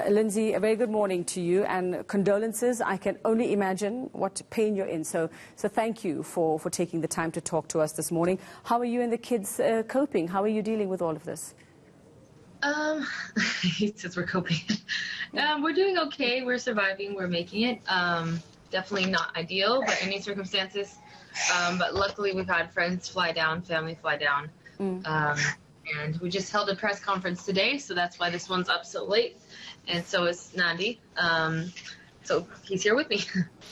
Lindsay, a very good morning to you, and condolences. I can only imagine what pain you're in. So thank you for taking the time to talk to us this morning. How are you and the kids coping? How are you dealing with all of this? He says we're coping. We're doing okay. We're surviving. We're making it. Definitely not ideal by any circumstances. But luckily we've had friends fly down, family fly down. And we just held a press conference today, so that's why this one's up so late. And so is Nandi. So he's here with me.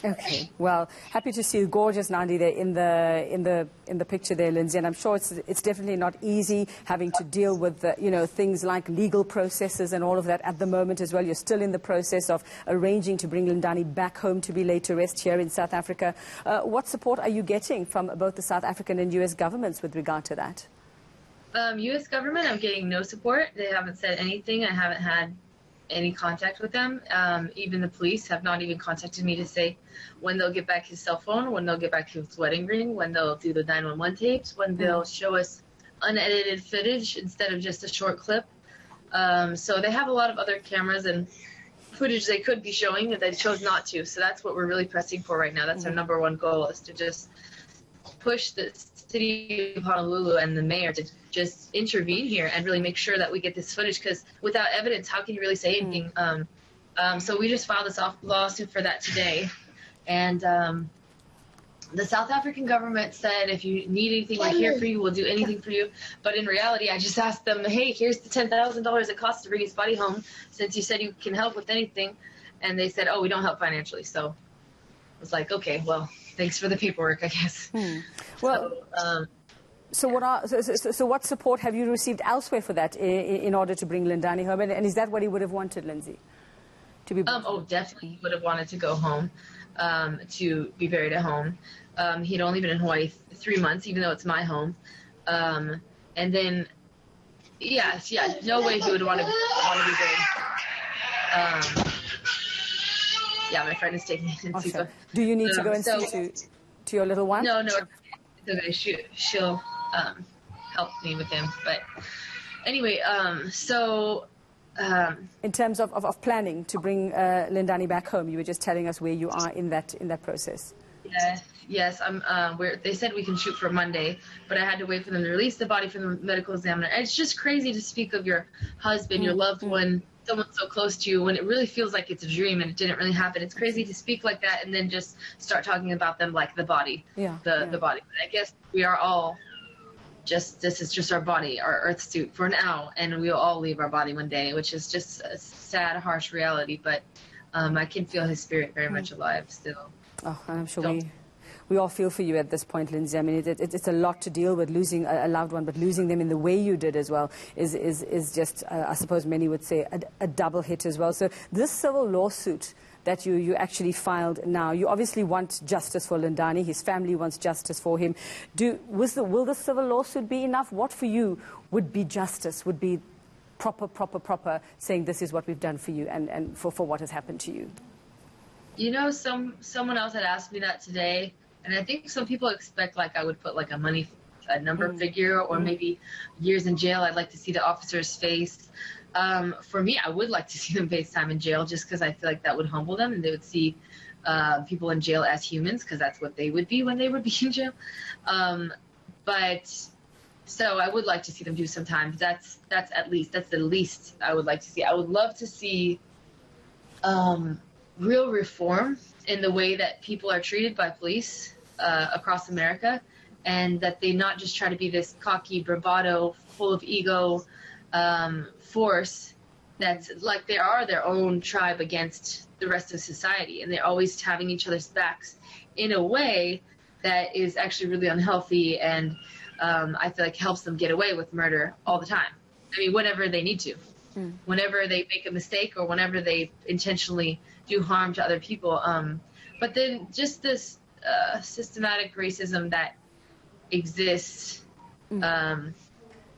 Okay. Well, happy to see gorgeous Nandi there in the picture there, Lindsay. And I'm sure it's definitely not easy having to deal with things like legal processes and all of that at the moment as well. You're still in the process of arranging to bring Lindani back home to be laid to rest here in South Africa. What support are you getting from both the South African and U.S. governments with regard to that? U.S. government, I'm getting no support. They haven't said anything. I haven't had any contact with them. Even the police have not even contacted me to say when they'll get back his cell phone, when they'll get back his wedding ring, when they'll do the 911 tapes, when they'll show us unedited footage instead of just a short clip. So they have a lot of other cameras and footage they could be showing that they chose not to. So that's what we're really pressing for right now. That's our number one goal, is to just push the city of Honolulu and the mayor to just intervene here and really make sure that we get this footage, because without evidence, how can you really say anything? So we just filed this lawsuit for that today. And the South African government said, if you need anything, we're here for you, we'll do anything for you. But in reality, I just asked them, hey, here's the $10,000 it costs to bring his body home, since you said you can help with anything. And they said, oh, we don't help financially. So I was like, okay, well, thanks for the paperwork, I guess. Well, so what support have you received elsewhere for that in order to bring Lindani home? And is that what he would have wanted, Lindsay? To be oh, definitely. He would have wanted to go home, to be buried at home. He'd only been in Hawaii 3 months, even though it's my home. And then, yeah, no way he would want to be buried. Yeah, my friend is taking it in. Okay. Do you need to go and see to your little one? No. She'll help me with him. But anyway, in terms of planning to bring Lindani back home, you were just telling us where you are in that process. Yes. They said we can shoot for Monday, but I had to wait for them to release the body from the medical examiner. And it's just crazy to speak of your husband, your loved one, someone so close to you, when it really feels like it's a dream and it didn't really happen. It's crazy to speak like that and then just start talking about them like the body, the body. I guess we are all this is just our body, our earth suit for now, and we'll all leave our body one day, which is just a sad, harsh reality. But I can feel his spirit very much alive still. Oh, I'm sure we all feel for you at this point, Lindsay. I mean, it's a lot to deal with, losing a loved one, but losing them in the way you did as well is just, I suppose many would say, a double hit as well. So this civil lawsuit that you actually filed now, you obviously want justice for Lindani. His family wants justice for him. Will the civil lawsuit be enough? What for you would be justice, would be proper, saying this is what we've done for you and for what has happened to you? You know, someone else had asked me that today, and I think some people expect like I would put like a number figure, or maybe years in jail. I'd like to see the officer's face. For me, I would like to see them face time in jail, just because I feel like that would humble them, and they would see people in jail as humans, because that's what they would be when they would be in jail. So I would like to see them do some time. That's the least I would like to see. I would love to see real reform in the way that people are treated by police across America, and that they not just try to be this cocky, bravado, full of ego force that's like they are their own tribe against the rest of society, and they're always having each other's backs in a way that is actually really unhealthy, and I feel like helps them get away with murder all the time. I mean, whenever they need to. Whenever they make a mistake or whenever they intentionally do harm to other people. But then just this systematic racism that exists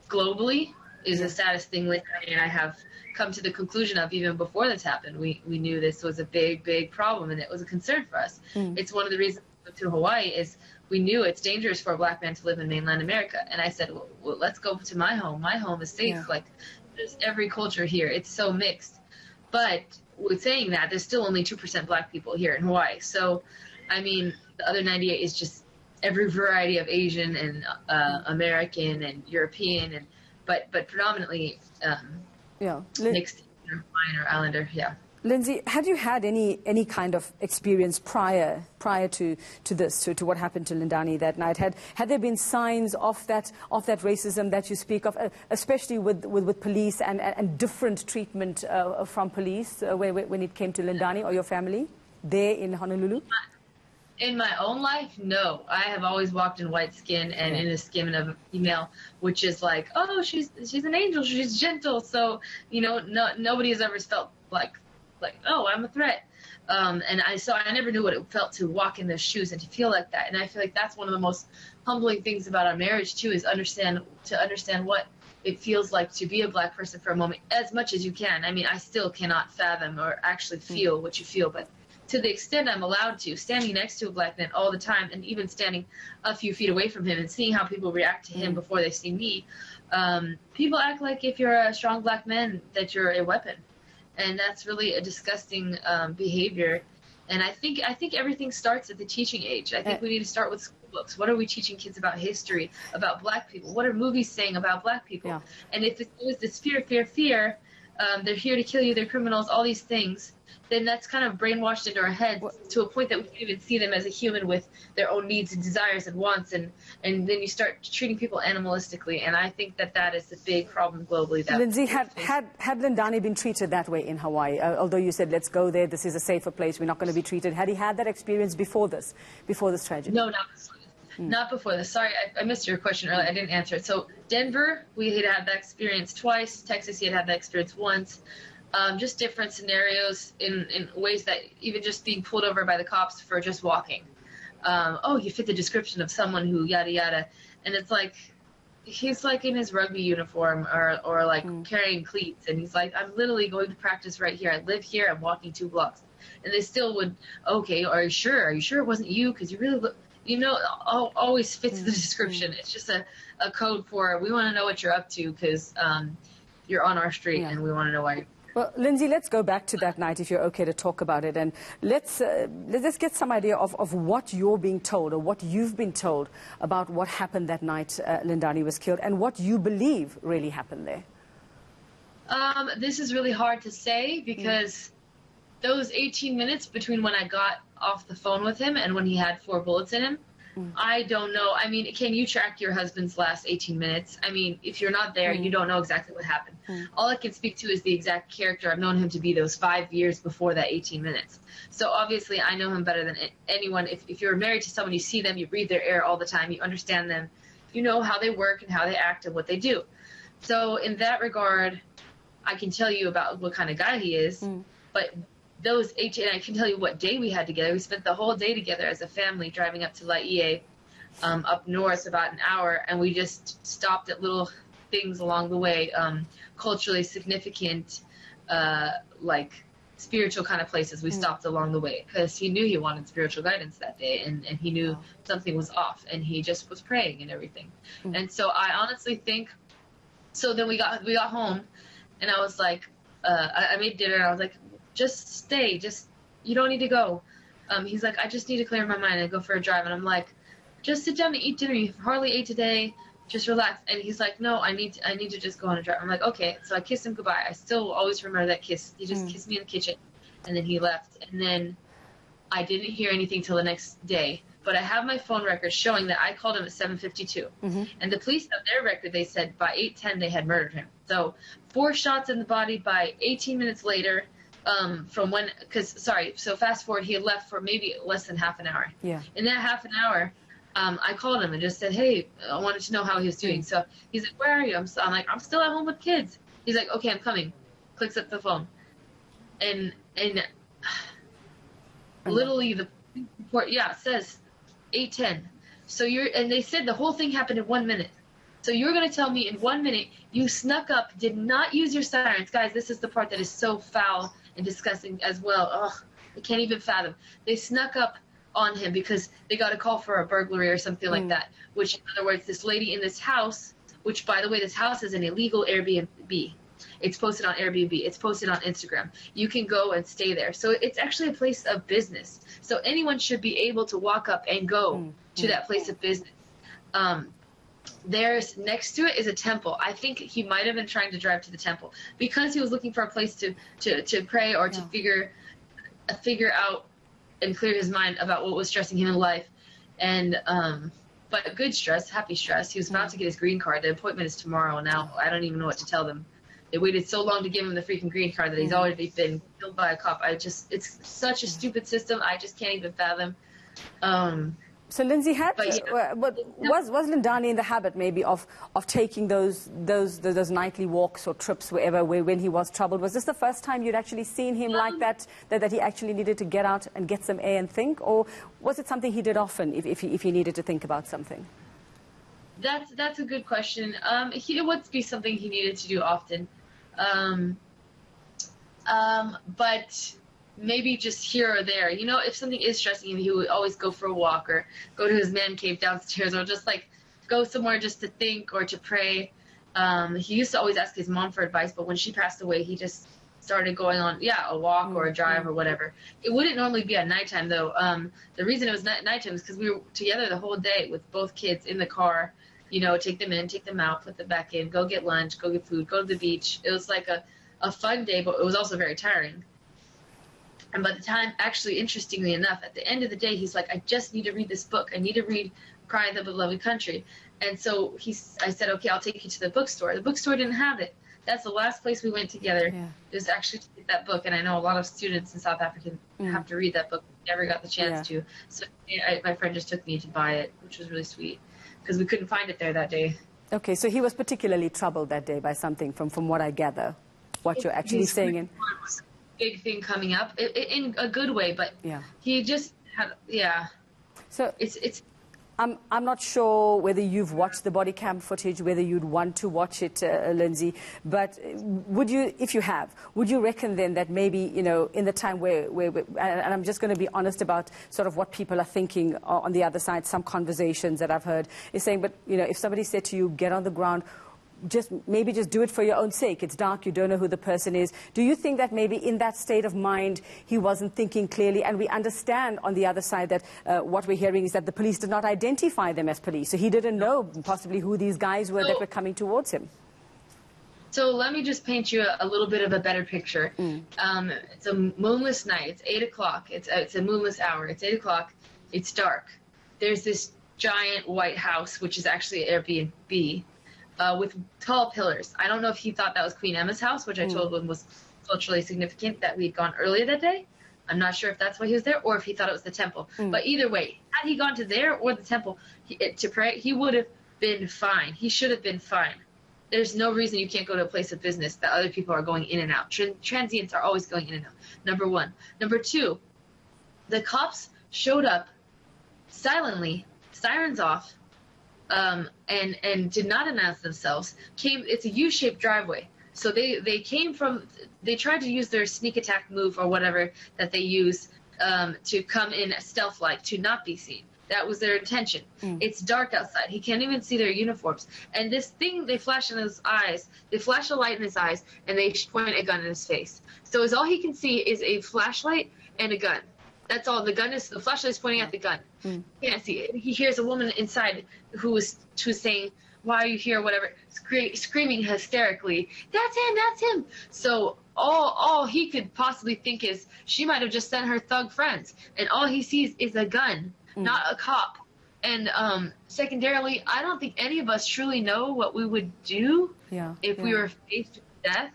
globally is the saddest thing Lindani and I have come to the conclusion of even before this happened. We knew this was a big problem, and it was a concern for us. It's one of the reasons we moved to Hawaii is we knew it's dangerous for a black man to live in mainland America. And I said, well, let's go to my home. My home is safe. Yeah. Like, there's every culture here. It's so mixed. But with saying that, there's still only 2% black people here in Hawaii. So, I mean, the other 98 is just every variety of Asian and American and European, but predominantly mixed, Hawaiian or Islander. Yeah. Lindsay, had you had any kind of experience prior to this, to what happened to Lindani that night? Had there been signs of that racism that you speak of, especially with police and different treatment from police when it came to Lindani or your family there in Honolulu? In my own life, no. I have always walked in white skin and in the skin of a female, which is like, oh, she's an angel, she's gentle. So, nobody has ever felt like, oh, I'm a threat. And I never knew what it felt to walk in those shoes and to feel like that. And I feel like that's one of the most humbling things about our marriage too, is to understand what it feels like to be a black person for a moment, as much as you can. I mean, I still cannot fathom or actually feel what you feel, but to the extent I'm allowed to, standing next to a black man all the time, and even standing a few feet away from him and seeing how people react to him before they see me, people act like if you're a strong black man that you're a weapon. And that's really a disgusting behavior. And I think everything starts at the teaching age. I think we need to start with school books. What are we teaching kids about history, about black people? What are movies saying about black people? Yeah. And if it was this fear, they're here to kill you, they're criminals, all these things, then that's kind of brainwashed into our heads to a point that we can't even see them as a human with their own needs and desires and wants, and then you start treating people animalistically, and I think that is the big problem globally. Lindsay, had Lindani been treated that way in Hawaii, although you said, let's go there, this is a safer place, we're not going to be treated, had he had that experience before this tragedy? No, not before this. Not before this. Sorry, I missed your question earlier. I didn't answer it. So Denver, we had that experience twice. Texas, he had that experience once. Just different scenarios in ways that even just being pulled over by the cops for just walking. Oh, you fit the description of someone who yada yada. And it's like, he's like in his rugby uniform or like carrying cleats. And he's like, I'm literally going to practice right here. I live here. I'm walking 2 blocks. And they still would, okay, are you sure? Are you sure it wasn't you? Because you really look, always fits the description. It's just a code for, we want to know what you're up to because you're on our street and we want to know why you're. Well, Lindsay, let's go back to that night, if you're okay to talk about it, and let's get some idea of what you're being told or what you've been told about what happened that night Lindani was killed and what you believe really happened there. This is really hard to say because those 18 minutes between when I got off the phone with him and when he had 4 bullets in him, I don't know. I mean, can you track your husband's last 18 minutes? I mean, if you're not there, you don't know exactly what happened. All I can speak to is the exact character I've known him to be those 5 years before that 18 minutes. So obviously I know him better than anyone. If you're married to someone, you see them, you breathe their air all the time, you understand them, you know how they work and how they act and what they do. So in that regard, I can tell you about what kind of guy he is, but those 18, I can tell you what day we had together. We spent the whole day together as a family driving up to Laie, up north about an hour, and we just stopped at little things along the way, culturally significant, like spiritual kind of places. We stopped along the way because he knew he wanted spiritual guidance that day, and he knew something was off, and he just was praying and everything. And so I honestly think, so then we got home, and I was like, I made dinner, and I was like, just stay, you don't need to go. He's like, I just need to clear my mind and go for a drive. And I'm like, just sit down and eat dinner. You hardly ate today. Just relax. And he's like, no, I need to just go on a drive. I'm like, okay. So I kissed him goodbye. I still always remember that kiss. He just kissed me in the kitchen, and then he left. And then I didn't hear anything till the next day. But I have my phone record showing that I called him at 7:52. And the police have their record. They said by 8:10 they had murdered him. So 4 shots in the body by 18 minutes later. From when, so fast forward, he had left for maybe less than half an hour. Yeah. In that half an hour, I called him and just said, hey, I wanted to know how he was doing. So he's like, where are you? I'm like, I'm still at home with kids. He's like, okay, I'm coming. Clicks up the phone. And literally the report, it says 8:10. So and they said the whole thing happened in 1 minute. So you're going to tell me in 1 minute you snuck up, did not use your sirens. Guys, this is the part that is so foul and disgusting as well. Ugh, I can't even fathom. They snuck up on him because they got a call for a burglary or something like that, which, in other words, this lady in this house, which, by the way, this house is an illegal Airbnb. It's posted on Airbnb. It's posted on Instagram. You can go and stay there. So it's actually a place of business. So anyone should be able to walk up and go to that place of business. There's next to it is a temple. I think he might have been trying to drive to the temple because he was looking for a place to pray or to figure out and clear his mind about what was stressing him in life. And but good stress, happy stress. He was about to get his green card. The appointment is tomorrow. Now I don't even know what to tell them. They waited so long to give him the freaking green card that he's already been killed by a cop. It's such a stupid system. I just can't even fathom. So Lindsay was Lindani in the habit maybe of taking those nightly walks or trips when he was troubled? Was this the first time you'd actually seen him like that he actually needed to get out and get some air and think, or was it something he did often if he needed to think about something? That's a good question. It would be something he needed to do often, but maybe just here or there. You know, if something is stressing him, he would always go for a walk or go to his man cave downstairs or just like go somewhere just to think or to pray. He used to always ask his mom for advice, but when she passed away, he just started going on, a walk or a drive or whatever. It wouldn't normally be at nighttime, though. The reason it was nighttime is because we were together the whole day with both kids in the car. You know, take them in, take them out, put them back in, go get lunch, go get food, go to the beach. It was like a fun day, but it was also very tiring. And by the time, actually, interestingly enough, at the end of the day, he's like, I just need to read this book. I need to read Cry in the Beloved Country. And so I said, okay, I'll take you to the bookstore. The bookstore didn't have it. That's the last place we went together. Yeah. It was actually to get that book. And I know a lot of students in South Africa have to read that book. Never got the chance to. So my friend just took me to buy it, which was really sweet because we couldn't find it there that day. Okay, so he was particularly troubled that day by something from what I gather, what you're actually saying. Big thing coming up in a good way, but he just had So it's I'm not sure whether you've watched the body cam footage, whether you'd want to watch it, Lindsay, but would you, if you have, would you reckon then that maybe, you know, in the time where and I'm just going to be honest about sort of what people are thinking on the other side, some conversations that I've heard is saying, but, you know, if somebody said to you, get on the ground, maybe just do it for your own sake. It's dark. You don't know who the person is. Do you think that maybe in that state of mind he wasn't thinking clearly? And we understand on the other side that what we're hearing is that the police did not identify them as police. So he didn't know possibly who these guys were that were coming towards him. So let me just paint you a little bit of a better picture. It's a moonless night. It's 8 o'clock. It's a moonless hour. It's 8 o'clock. It's dark. There's this giant white house, which is actually an Airbnb. With tall pillars. I don't know if he thought that was Queen Emma's house, which I told him was culturally significant that we'd gone earlier that day. I'm not sure if that's why he was there or if he thought it was the temple. But either way, had he gone to there or the temple to pray, he would have been fine. He should have been fine. There's no reason you can't go to a place of business that other people are going in and out. Transients are always going in and out, number one. Number two, the cops showed up silently, sirens off, and did not announce themselves. It's a U-shaped driveway. So they tried to use their sneak attack move or whatever that they use to come in stealth-like, to not be seen. That was their intention. It's dark outside. He can't even see their uniforms. And this thing they flash in his eyes, they flash a light in his eyes, and they point a gun in his face. So all he can see is a flashlight and a gun. That's all. The flashlight is pointing at the gun. He can't see it. He hears a woman inside who was saying, "Why are you here?" Whatever, screaming hysterically, "That's him! That's him!" So all he could possibly think is she might have just sent her thug friends, and all he sees is a gun, not a cop. And secondarily, I don't think any of us truly know what we would do if we were faced with death.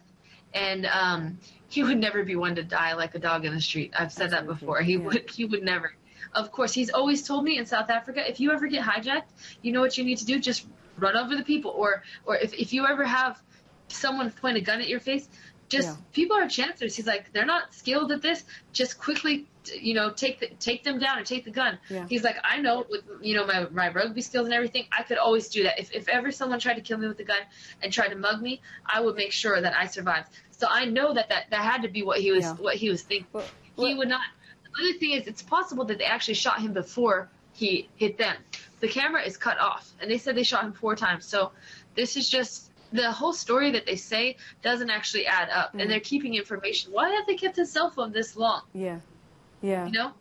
And he would never be one to die like a dog in the street. I've said that before. He would never. Of course, he's always told me in South Africa, if you ever get hijacked, you know what you need to do? Just run over the people. Or if you ever have someone point a gun at your face, people are chancers. He's like, they're not skilled at this. Just quickly, you know, take them down and take the gun. He's like, I know with, you know, my rugby skills and everything, I could always do that. If ever someone tried to kill me with a gun and tried to mug me, I would make sure that I survived. So I know that had to be what he was thinking. He would not. The other thing is, it's possible that they actually shot him before he hit them. The camera is cut off, and they said they shot him 4 times. So this is just the whole story that they say doesn't actually add up, and they're keeping information. Why have they kept his cell phone this long? Yeah, yeah. You know,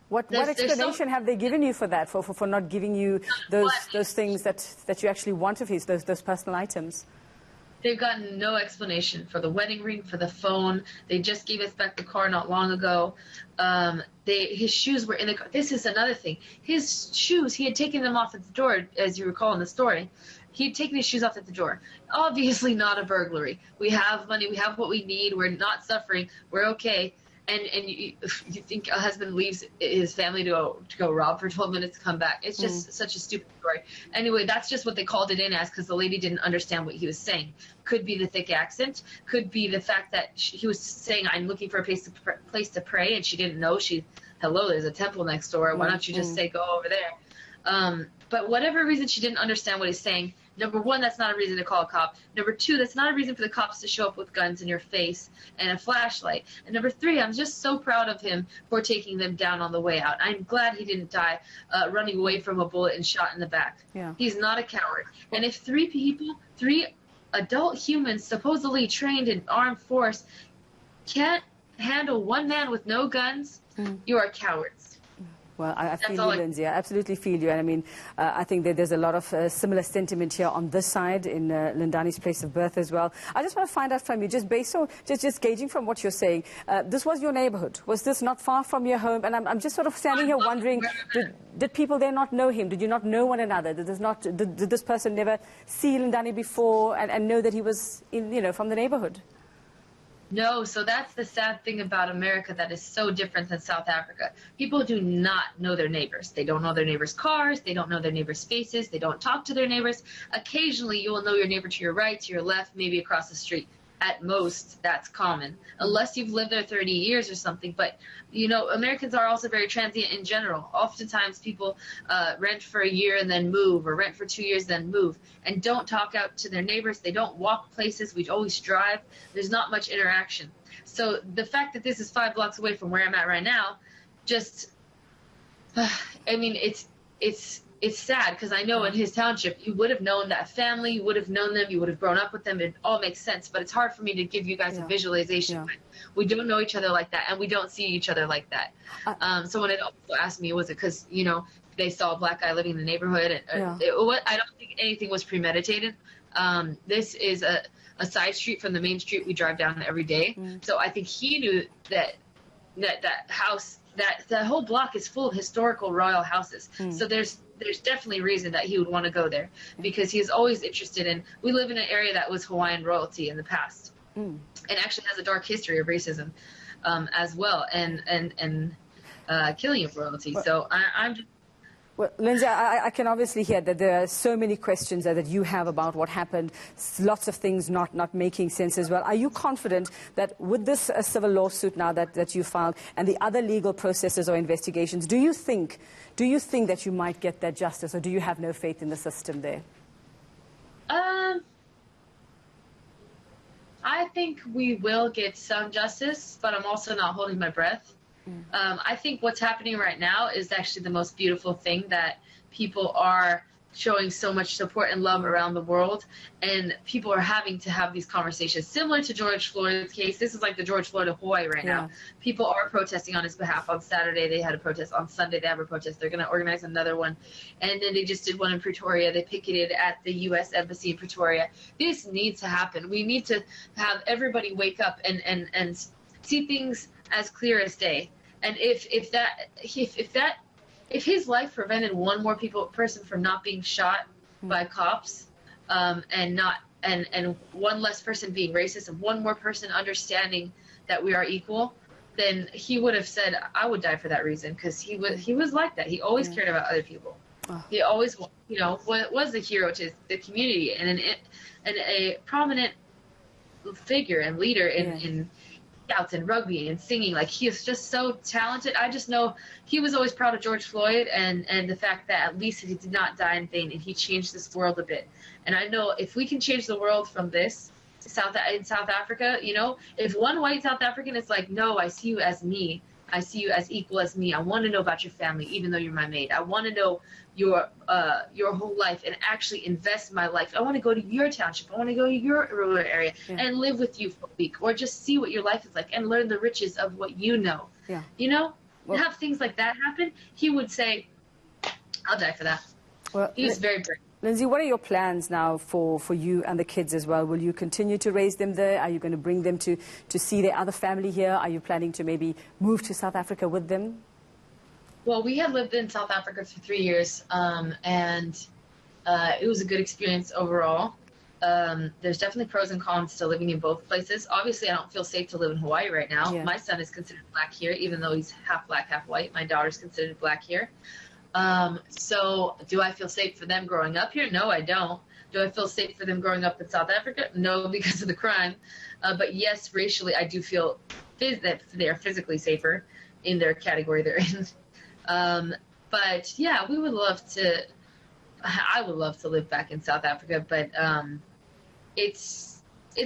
what explanation have they given you for that? For not giving you those things that you actually want of his, those personal items? They've gotten no explanation for the wedding ring, for the phone. They just gave us back the car not long ago. His shoes were in the car. This is another thing. His shoes, he had taken them off at the door, as you recall in the story. He had taken his shoes off at the door. Obviously not a burglary. We have money. We have what we need. We're not suffering. We're okay. And you think a husband leaves his family to go rob for 12 minutes to come back. It's just such a stupid story. Anyway, that's just what they called it in as, because the lady didn't understand what he was saying. Could be the thick accent. Could be the fact that he was saying, I'm looking for a place to pray, and she didn't know. Hello, there's a temple next door. Why don't you just say, go over there? But whatever reason she didn't understand what he's saying, number one, that's not a reason to call a cop. Number two, that's not a reason for the cops to show up with guns in your face and a flashlight. And number three, I'm just so proud of him for taking them down on the way out. I'm glad he didn't die running away from a bullet and shot in the back. Yeah. He's not a coward. And if three adult humans supposedly trained in armed force can't handle one man with no guns, you are cowards. Well, I feel you, Lindsay. I absolutely feel you. And I mean, I think that there's a lot of similar sentiment here on this side in Lindani's place of birth as well. I just want to find out from you, just based on, just gauging from what you're saying, this was your neighborhood. Was this not far from your home? And I'm just sort of standing here wondering, did people there not know him? Did you not know one another? Did this person never see Lindani before and know that he was, from the neighborhood? No, so that's the sad thing about America that is so different than South Africa. People do not know their neighbors. They don't know their neighbors' cars. They don't know their neighbors' faces. They don't talk to their neighbors. Occasionally, you will know your neighbor to your right, to your left, maybe across the street. At most, that's common, unless you've lived there 30 years or something. But, Americans are also very transient in general. Oftentimes, people rent for a year and then move, or rent for 2 years then move, and don't talk out to their neighbors. They don't walk places. We always drive. There's not much interaction. So the fact that this is 5 blocks away from where I'm at right now, it's sad, because I know in his township, you would have known that family, you would have known them, you would have grown up with them. It all makes sense, but it's hard for me to give you guys a visualization. Yeah. We don't know each other like that, and we don't see each other like that. Someone had also asked me, was it because, they saw a black guy living in the neighborhood? And, I don't think anything was premeditated. This is a side street from the main street we drive down every day. So I think he knew that house, that whole block is full of historical royal houses. So there's definitely reason that he would want to go there, because he's always interested in, we live in an area that was Hawaiian royalty in the past, and actually has a dark history of racism as well, and killing of royalty. So I'm just... Well, Lindsay, I can obviously hear that there are so many questions that you have about what happened, lots of things not making sense as well. Are you confident that with this civil lawsuit now that you filed and the other legal processes or investigations, do you think that you might get that justice, or do you have no faith in the system there? I think we will get some justice, but I'm also not holding my breath. I think what's happening right now is actually the most beautiful thing, that people are showing so much support and love around the world, and people are having to have these conversations. Similar to George Floyd's case, this is like the George Floyd of Hawaii right now. People are protesting on his behalf. On Saturday, they had a protest. On Sunday, they have a protest. They're going to organize another one. And then they just did one in Pretoria. They picketed at the U.S. Embassy in Pretoria. This needs to happen. We need to have everybody wake up and see things as clear as day. And if his life prevented one more person from not being shot by cops, and one less person being racist, and one more person understanding that we are equal, then he would have said, I would die for that reason, because he was like that. He always cared about other people. He always, was a hero to the community, and a prominent figure and leader in Scouts and rugby and singing. Like, he is just so talented. I just know he was always proud of George Floyd and the fact that at least he did not die in vain, and he changed this world a bit. And I know if we can change the world from this in South Africa, if one white South African is like, no, I see you as me, I see you as equal as me. I want to know about your family, even though you're my maid. I want to know your whole life and actually invest my life. I want to go to your township. I want to go to your rural area and live with you for a week, or just see what your life is like and learn the riches of what you know. Yeah. You know, well, have things like that happen. He would say, "I'll die for that." Well, he was very brave. Lindsay, what are your plans now for you and the kids as well? Will you continue to raise them there? Are you going to bring them to see their other family here? Are you planning to maybe move to South Africa with them? Well, we had lived in South Africa for 3 years, and it was a good experience overall. There's definitely pros and cons to living in both places. Obviously, I don't feel safe to live in Hawaii right now. Yeah. My son is considered black here, even though he's half black, half white. My daughter's considered black here. So do I feel safe for them growing up here? No, I don't. Do I feel safe for them growing up in South Africa? No, because of the crime. But yes, racially, I do feel that they are physically safer in their category they're in. But yeah, I would love to live back in South Africa, but it's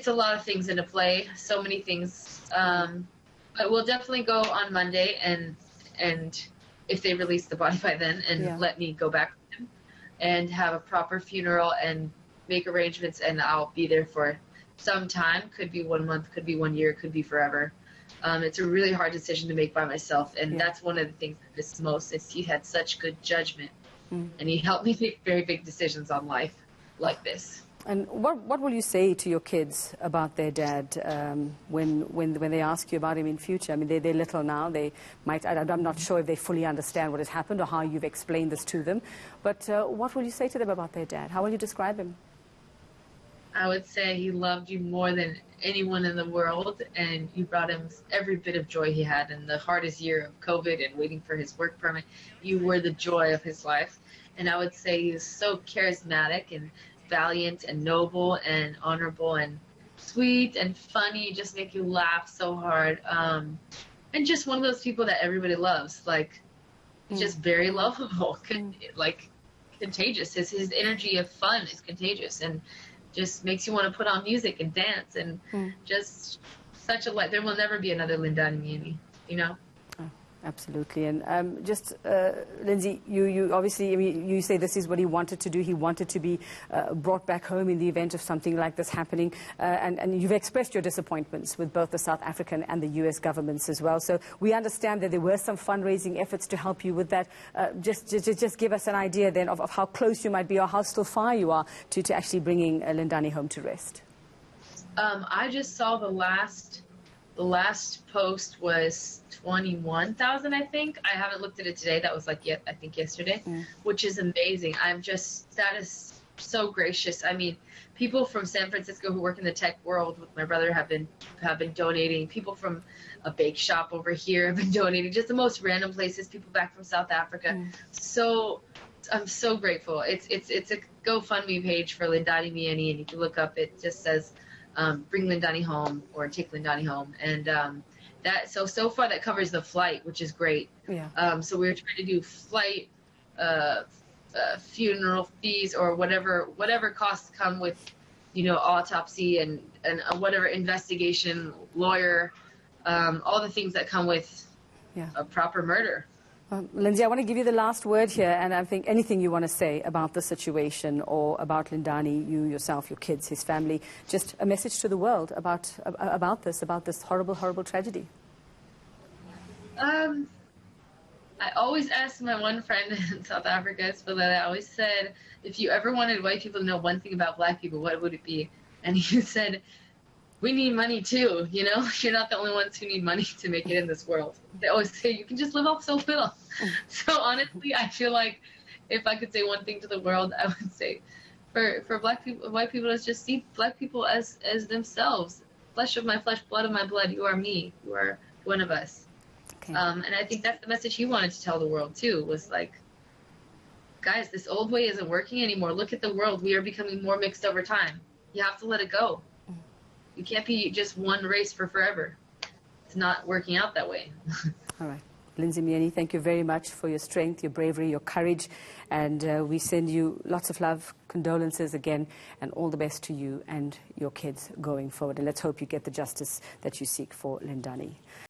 a lot of things into play, so many things. But we'll definitely go on Monday, and if they release the body by then, and let me go back with him and have a proper funeral and make arrangements, and I'll be there for some time. Could be 1 month, could be 1 year, could be forever. It's a really hard decision to make by myself, and that's one of the things I miss most, is he had such good judgment, and he helped me make very big decisions on life like this. And what will you say to your kids about their dad when they ask you about him in future? I mean, they're little now. They might. I'm not sure if they fully understand what has happened or how you've explained this to them. But what will you say to them about their dad? How will you describe him? I would say he loved you more than anyone in the world, and you brought him every bit of joy he had in the hardest year of COVID and waiting for his work permit. You were the joy of his life. And I would say he was so charismatic and valiant and noble and honorable and sweet and funny, just make you laugh so hard. And just one of those people that everybody loves. Like, just very lovable, contagious. His energy of fun is contagious and just makes you want to put on music and dance, and just such a light. There will never be another Lindani Myeni, you know? Oh, absolutely. And Lindsay, you obviously, I mean, you say this is what he wanted to do. He wanted to be brought back home in the event of something like this happening. And you've expressed your disappointments with both the South African and the U.S. governments as well. So we understand that there were some fundraising efforts to help you with that. Just give us an idea then of how close you might be, or how still far you are to actually bringing Lindani home to rest. I just saw the last post was 21,000, I think. I haven't looked at it today. That was I think yesterday, which is amazing. That is so gracious. I mean, people from San Francisco who work in the tech world with my brother have been donating. People from a bake shop over here have been donating. Just the most random places. People back from South Africa. So I'm so grateful. It's a GoFundMe page for Lindani Myeni, and you can look up. It just says, bring Lindani home, or take Lindani home. And so far that covers the flight, which is great. Yeah. So we were trying to do flight, funeral fees, or whatever costs come with, autopsy and whatever investigation, lawyer, all the things that come with a proper murder. Lindsay, I want to give you the last word here, and I think anything you want to say about the situation or about Lindani, you yourself, your kids, his family, just a message to the world about this horrible, horrible tragedy. I always asked my one friend in South Africa, I always said, if you ever wanted white people to know one thing about black people, what would it be? And he said, we need money too, You're not the only ones who need money to make it in this world. They always say you can just live off so little. So honestly, I feel like if I could say one thing to the world, I would say for black people, white people, is just see black people as themselves. Flesh of my flesh, blood of my blood. You are me. You are one of us. Okay. And I think that's the message he wanted to tell the world too, was like, guys, this old way isn't working anymore. Look at the world. We are becoming more mixed over time. You have to let it go. You can't be just one race for forever. It's not working out that way. All right. Lindani Myeni, thank you very much for your strength, your bravery, your courage. And we send you lots of love, condolences again, and all the best to you and your kids going forward. And let's hope you get the justice that you seek for Lindani.